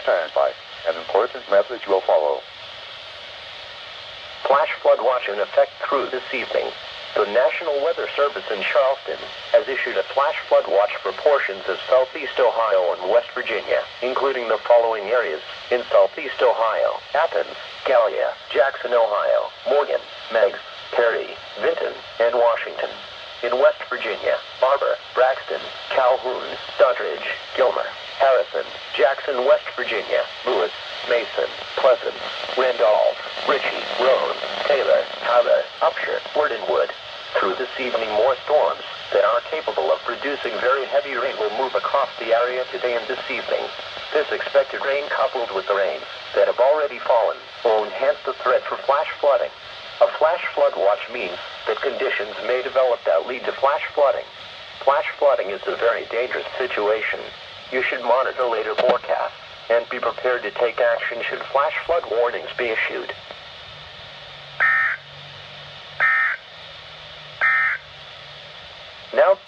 stand by. An important message will follow. Flash flood watch in effect through this evening. The National Weather Service in Charleston has issued a flash flood watch for portions of southeast Ohio and West Virginia, including the following areas: in southeast Ohio: Athens, Gallia, Jackson, Ohio, Morgan, Meigs, Perry, Vinton, and Washington. In West Virginia: Barber, Braxton, Calhoun, Doddridge, Gilmer, Harrison, Jackson, West Virginia, Lewis, Mason, Pleasant, Randolph, Ritchie, Roan, Taylor, Tyler, Upshur, Wordenwood. Through this evening, more storms that are capable of producing very heavy rain will move across the area today and this evening. This expected rain, coupled with the rains that have already fallen, will enhance the threat for flash flooding. A flash flood watch means that conditions may develop that lead to flash flooding. Flash flooding is a very dangerous situation. You should monitor later forecasts and be prepared to take action should flash flood warnings be issued. Now